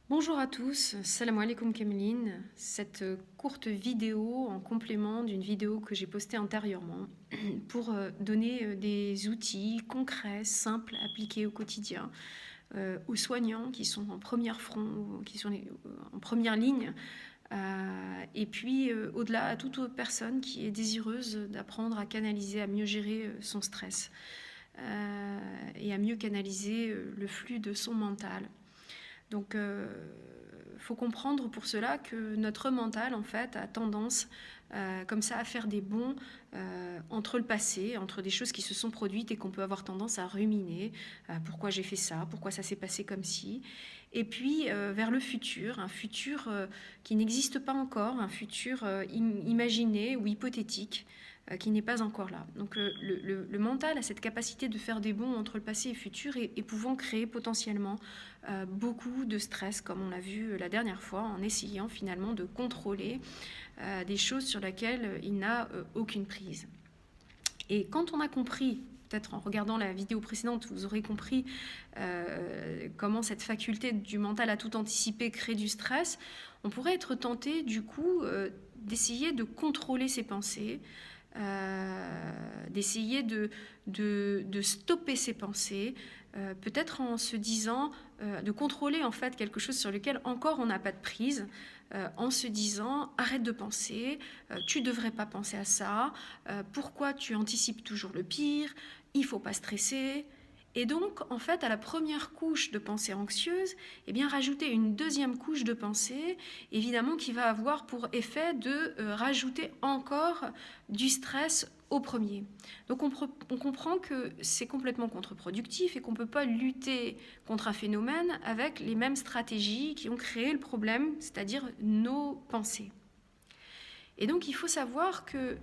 Bonjour à tous, salam alaikum Cameline. Cette courte vidéo en complément d'une vidéo que j'ai postée antérieurement pour donner des outils concrets, simples, appliqués au quotidien aux soignants qui sont en première front, qui sont en première ligne, et puis au-delà à toute autre personne qui est désireuse d'apprendre à canaliser, à mieux gérer son stress et à mieux canaliser le flux de son mental. Donc, faut comprendre pour cela que notre mental, en fait, a tendance, comme ça, à faire des bonds entre le passé, entre des choses qui se sont produites et qu'on peut avoir tendance à ruminer. Pourquoi j'ai fait ça? Pourquoi ça s'est passé comme ci? Et puis, vers le futur, un futur qui n'existe pas encore, un futur imaginé ou hypothétique, qui n'est pas encore là. Donc le mental a cette capacité de faire des bonds entre le passé et le futur et pouvant créer potentiellement beaucoup de stress, comme on l'a vu la dernière fois, en essayant finalement de contrôler des choses sur lesquelles il n'a aucune prise. Et quand on a compris, peut-être en regardant la vidéo précédente, vous aurez compris comment cette faculté du mental à tout anticiper crée du stress, on pourrait être tenté du coup d'essayer de contrôler ses pensées, d'essayer de stopper ses pensées, peut-être en se disant de contrôler en fait quelque chose sur lequel encore on n'a pas de prise, en se disant arrête de penser, tu devrais pas penser à ça, pourquoi tu anticipes toujours le pire, il faut pas stresser. Et donc, en fait, à la première couche de pensée anxieuse, eh bien, rajouter une deuxième couche de pensée, évidemment, qui va avoir pour effet de rajouter encore du stress au premier. Donc, on comprend que c'est complètement contre-productif et qu'on ne peut pas lutter contre un phénomène avec les mêmes stratégies qui ont créé le problème, c'est-à-dire nos pensées. Et donc il faut savoir que,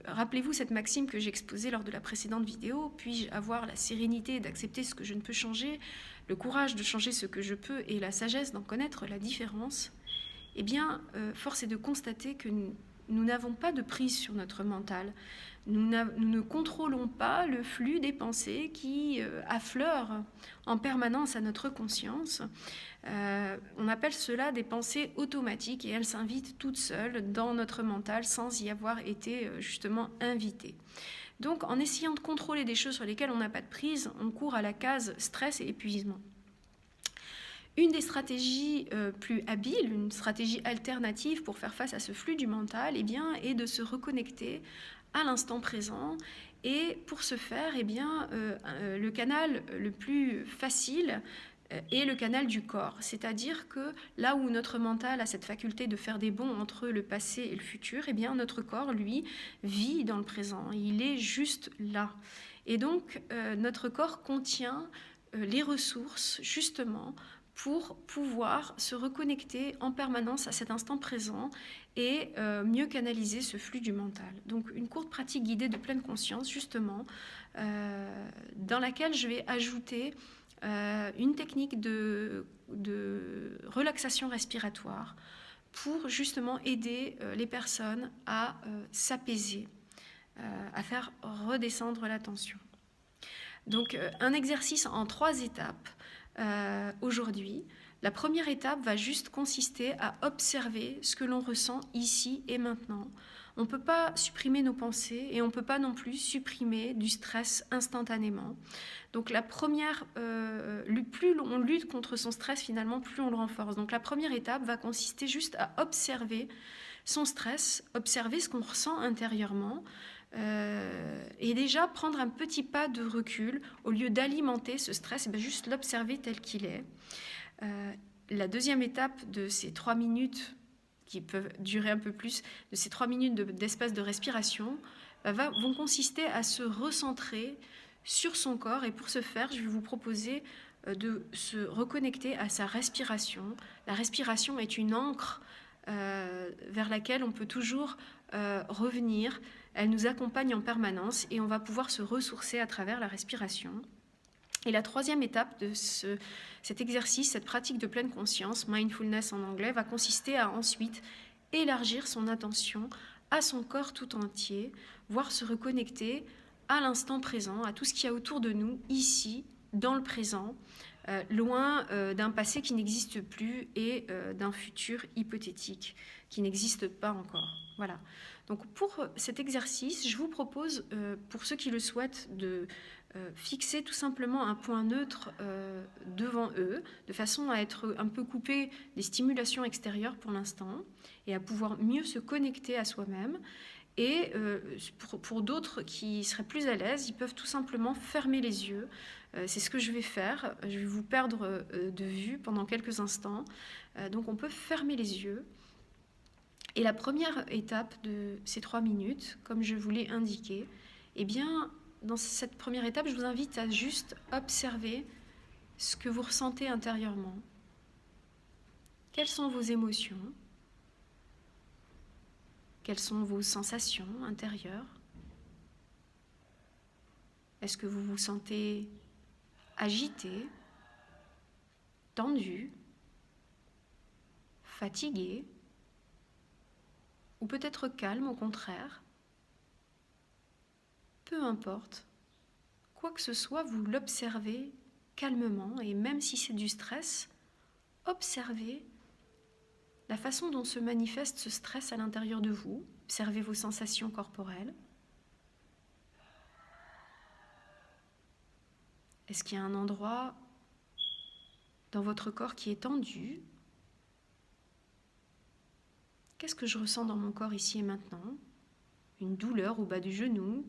rappelez-vous cette maxime que j'ai exposée lors de la précédente vidéo, puis-je avoir la sérénité d'accepter ce que je ne peux changer, le courage de changer ce que je peux et la sagesse d'en connaître la différence. Eh bien, force est de constater que nous n'avons pas de prise sur notre mental. Nous ne contrôlons pas le flux des pensées qui affleurent en permanence à notre conscience. On appelle cela des pensées automatiques et elles s'invitent toutes seules dans notre mental sans y avoir été justement invitées. Donc en essayant de contrôler des choses sur lesquelles on n'a pas de prise, on court à la case stress et épuisement. Une des stratégies plus habiles, une stratégie alternative pour faire face à ce flux du mental, eh bien, est de se reconnecter à l'instant présent. Et pour ce faire, eh bien, le canal le plus facile est le canal du corps. C'est-à-dire que là où notre mental a cette faculté de faire des bonds entre le passé et le futur, eh bien, notre corps, lui, vit dans le présent. Il est juste là. Et donc, notre corps contient les ressources, justement, pour pouvoir se reconnecter en permanence à cet instant présent et mieux canaliser ce flux du mental. Donc une courte pratique guidée de pleine conscience, justement, dans laquelle je vais ajouter une technique de relaxation respiratoire pour justement aider les personnes à s'apaiser, à faire redescendre la tension. Donc un exercice en 3 étapes aujourd'hui. La première étape va juste consister à observer ce que l'on ressent ici et maintenant. On ne peut pas supprimer nos pensées et on ne peut pas non plus supprimer du stress instantanément. Donc la première, plus on lutte contre son stress finalement, plus on le renforce. Donc la première étape va consister juste à observer son stress, observer ce qu'on ressent intérieurement, et déjà prendre un petit pas de recul au lieu d'alimenter ce stress, et bien juste l'observer tel qu'il est. La deuxième étape de ces 3 minutes qui peuvent durer un peu plus, de ces 3 minutes d'espace de respiration, vont consister à se recentrer sur son corps. Et pour ce faire, je vais vous proposer de se reconnecter à sa respiration. La respiration est une ancre vers laquelle on peut toujours revenir. Elle nous accompagne en permanence et on va pouvoir se ressourcer à travers la respiration. Et la troisième étape de cet exercice, cette pratique de pleine conscience, mindfulness en anglais, va consister à ensuite élargir son attention à son corps tout entier, voire se reconnecter à l'instant présent, à tout ce qu'il y a autour de nous, ici, dans le présent, loin d'un passé qui n'existe plus et d'un futur hypothétique qui n'existe pas encore. Voilà. Donc pour cet exercice, je vous propose, pour ceux qui le souhaitent, de fixer tout simplement un point neutre devant eux, de façon à être un peu coupé des stimulations extérieures pour l'instant, et à pouvoir mieux se connecter à soi-même. Et pour d'autres qui seraient plus à l'aise, ils peuvent tout simplement fermer les yeux. C'est ce que je vais faire. Je vais vous perdre de vue pendant quelques instants. Donc on peut fermer les yeux. Et la première étape de ces 3 minutes, comme je vous l'ai indiqué, eh bien, dans cette première étape, je vous invite à juste observer ce que vous ressentez intérieurement. Quelles sont vos émotions? Quelles sont vos sensations intérieures? Est-ce que vous vous sentez agité, tendu, fatigué, ou peut-être calme au contraire? Peu importe, quoi que ce soit, vous l'observez calmement, et même si c'est du stress, observez la façon dont se manifeste ce stress à l'intérieur de vous. Observez vos sensations corporelles. Est-ce qu'il y a un endroit dans votre corps qui est tendu? Qu'est-ce que je ressens dans mon corps ici et maintenant? Une douleur au bas du genou,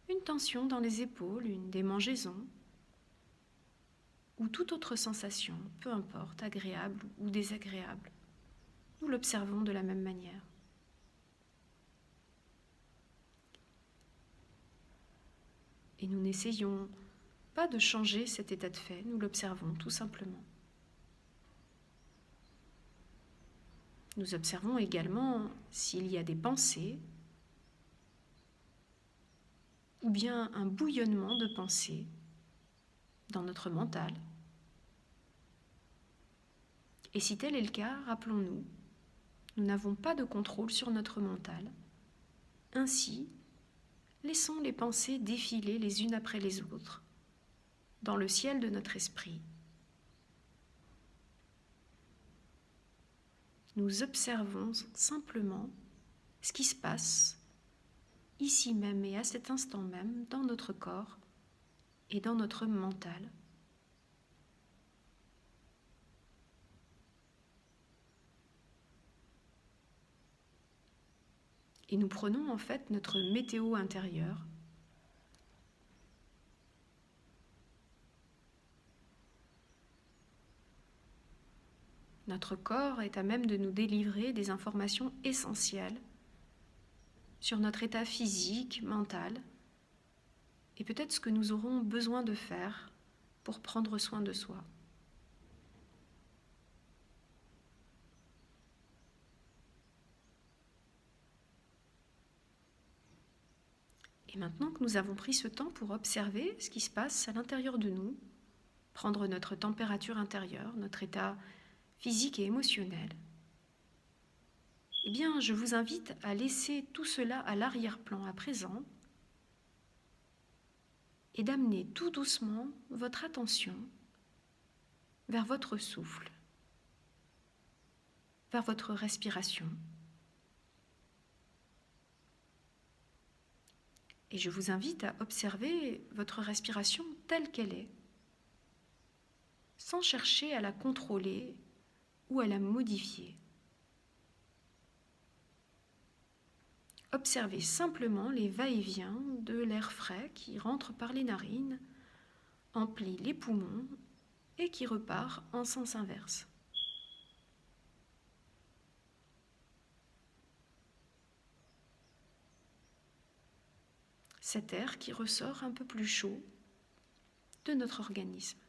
une tension dans les épaules, une démangeaison, ou toute autre sensation, peu importe, agréable ou désagréable. Nous l'observons de la même manière. Et nous n'essayons pas de changer cet état de fait, nous l'observons tout simplement. Nous observons également s'il y a des pensées ou bien un bouillonnement de pensées dans notre mental. Et si tel est le cas, rappelons-nous, nous n'avons pas de contrôle sur notre mental. Ainsi, laissons les pensées défiler les unes après les autres dans le ciel de notre esprit. Nous observons simplement ce qui se passe ici même et à cet instant même dans notre corps et dans notre mental. Et nous prenons en fait notre météo intérieure. Notre corps est à même de nous délivrer des informations essentielles sur notre état physique, mental, et peut-être ce que nous aurons besoin de faire pour prendre soin de soi. Et maintenant que nous avons pris ce temps pour observer ce qui se passe à l'intérieur de nous, prendre notre température intérieure, notre état physique et émotionnel, eh bien, je vous invite à laisser tout cela à l'arrière-plan à présent et d'amener tout doucement votre attention vers votre souffle, vers votre respiration. Et je vous invite à observer votre respiration telle qu'elle est, sans chercher à la contrôler ou à la modifier. Observez simplement les va-et-vient de l'air frais qui rentre par les narines, emplit les poumons et qui repart en sens inverse. Cet air qui ressort un peu plus chaud de notre organisme.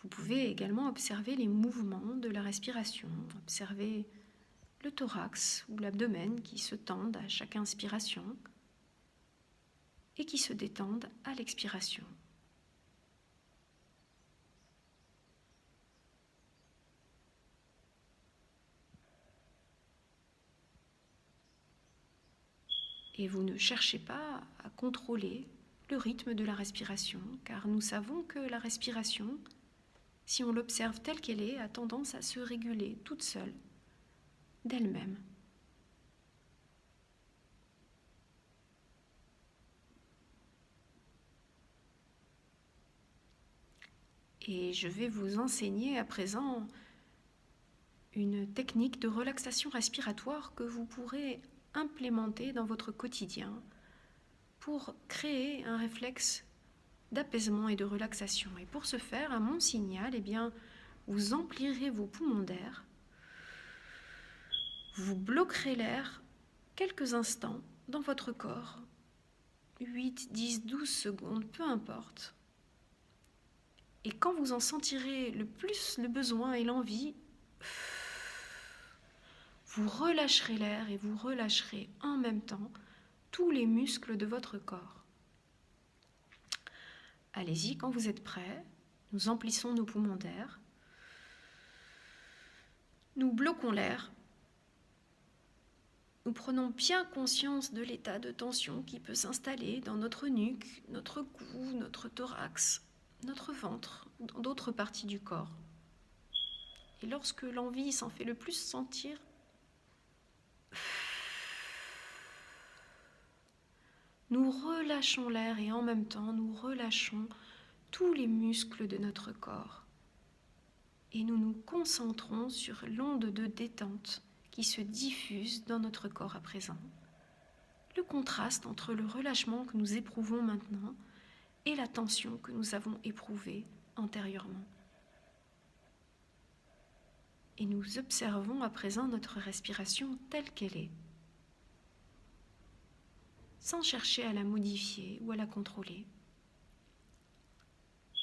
Vous pouvez également observer les mouvements de la respiration, observer le thorax ou l'abdomen qui se tendent à chaque inspiration et qui se détendent à l'expiration. Et vous ne cherchez pas à contrôler le rythme de la respiration, car nous savons que la respiration, si on l'observe telle qu'elle est, a tendance à se réguler toute seule, d'elle-même. Et je vais vous enseigner à présent une technique de relaxation respiratoire que vous pourrez implémenter dans votre quotidien pour créer un réflexe d'apaisement et de relaxation. Et pour ce faire, à mon signal, vous emplirez vos poumons d'air, vous bloquerez l'air quelques instants dans votre corps, 8, 10, 12 secondes, peu importe. Et quand vous en sentirez le plus le besoin et l'envie, vous relâcherez l'air et vous relâcherez en même temps tous les muscles de votre corps. Allez-y, quand vous êtes prêts, nous emplissons nos poumons d'air. Nous bloquons l'air. Nous prenons bien conscience de l'état de tension qui peut s'installer dans notre nuque, notre cou, notre thorax, notre ventre ou dans d'autres parties du corps. Et lorsque l'envie s'en fait le plus sentir, nous relâchons l'air et en même temps nous relâchons tous les muscles de notre corps. Et nous nous concentrons sur l'onde de détente qui se diffuse dans notre corps à présent. Le contraste entre le relâchement que nous éprouvons maintenant et la tension que nous avons éprouvée antérieurement. Et nous observons à présent notre respiration telle qu'elle est, sans chercher à la modifier ou à la contrôler.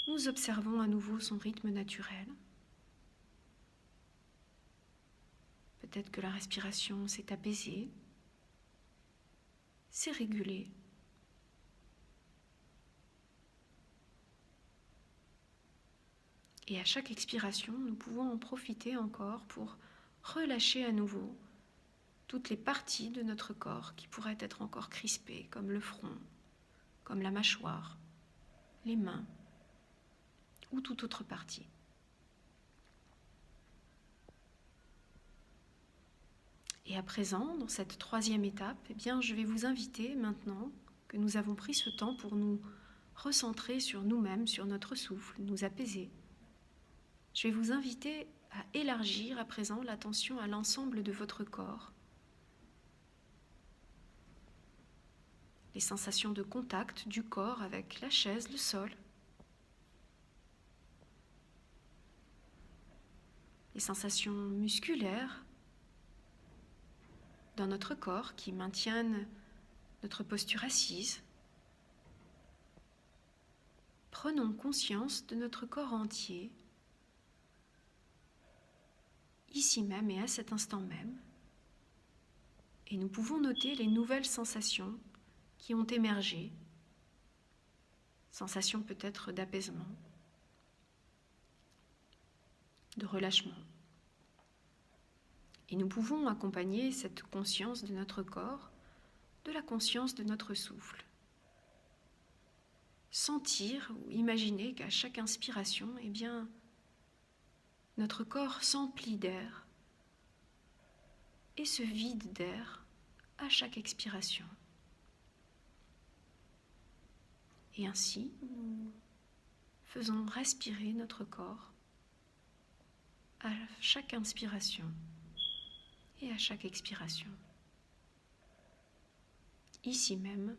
Nous observons à nouveau son rythme naturel. Peut-être que la respiration s'est apaisée, s'est régulée. Et à chaque expiration, nous pouvons en profiter encore pour relâcher à nouveau toutes les parties de notre corps qui pourraient être encore crispées, comme le front, comme la mâchoire, les mains ou toute autre partie. Et à présent, dans cette troisième étape, je vais vous inviter maintenant que nous avons pris ce temps pour nous recentrer sur nous-mêmes, sur notre souffle, nous apaiser. Je vais vous inviter à élargir à présent l'attention à l'ensemble de votre corps. Les sensations de contact du corps avec la chaise, le sol. Les sensations musculaires dans notre corps qui maintiennent notre posture assise. Prenons conscience de notre corps entier, ici même et à cet instant même, et nous pouvons noter les nouvelles sensations qui ont émergé, sensations peut-être d'apaisement, de relâchement. Et nous pouvons accompagner cette conscience de notre corps de la conscience de notre souffle. Sentir ou imaginer qu'à chaque inspiration, notre corps s'emplit d'air et se vide d'air à chaque expiration. Et ainsi, nous faisons respirer notre corps à chaque inspiration et à chaque expiration. Ici même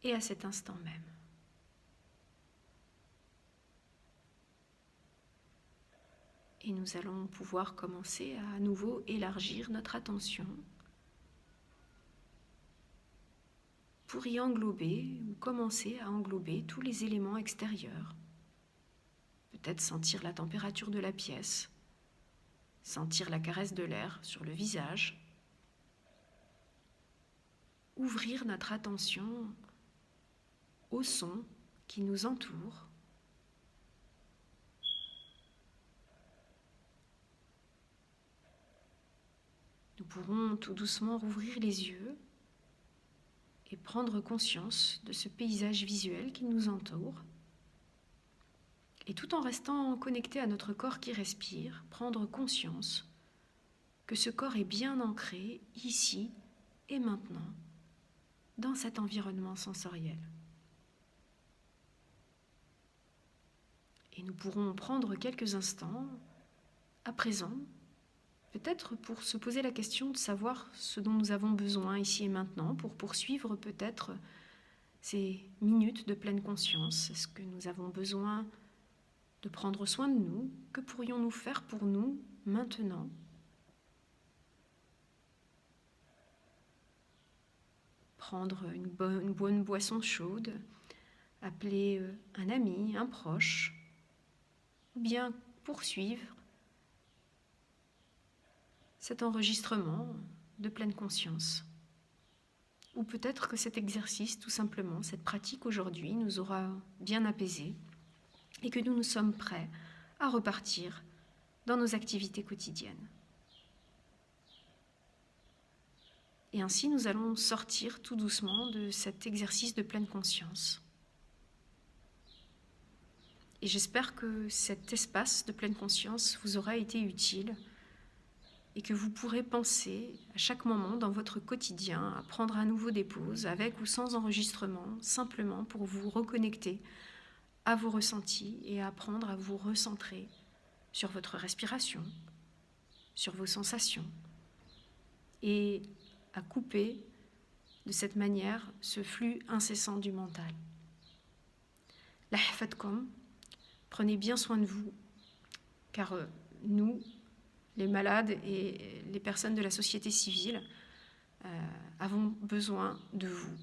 et à cet instant même. Et nous allons pouvoir commencer à nouveau élargir notre attention pour y englober ou commencer à englober tous les éléments extérieurs. Peut-être sentir la température de la pièce, sentir la caresse de l'air sur le visage, ouvrir notre attention aux sons qui nous entourent. Nous pourrons tout doucement rouvrir les yeux et prendre conscience de ce paysage visuel qui nous entoure. Et tout en restant connecté à notre corps qui respire, prendre conscience que ce corps est bien ancré ici et maintenant, dans cet environnement sensoriel. Et nous pourrons prendre quelques instants, à présent, peut-être pour se poser la question de savoir ce dont nous avons besoin ici et maintenant, pour poursuivre peut-être ces minutes de pleine conscience. Est-ce que nous avons besoin de prendre soin de nous? Que pourrions-nous faire pour nous maintenant? Prendre une bonne boisson chaude, appeler un ami, un proche, ou bien poursuivre cet enregistrement de pleine conscience. Ou peut-être que cet exercice, tout simplement, cette pratique aujourd'hui nous aura bien apaisés et que nous sommes prêts à repartir dans nos activités quotidiennes. Et ainsi, nous allons sortir tout doucement de cet exercice de pleine conscience. Et j'espère que cet espace de pleine conscience vous aura été utile et que vous pourrez penser à chaque moment dans votre quotidien à prendre à nouveau des pauses, avec ou sans enregistrement, simplement pour vous reconnecter à vos ressentis et apprendre à vous recentrer sur votre respiration, sur vos sensations, et à couper de cette manière ce flux incessant du mental. La hafadkom, prenez bien soin de vous, car nous, les malades et les personnes de la société civile, avons besoin de vous.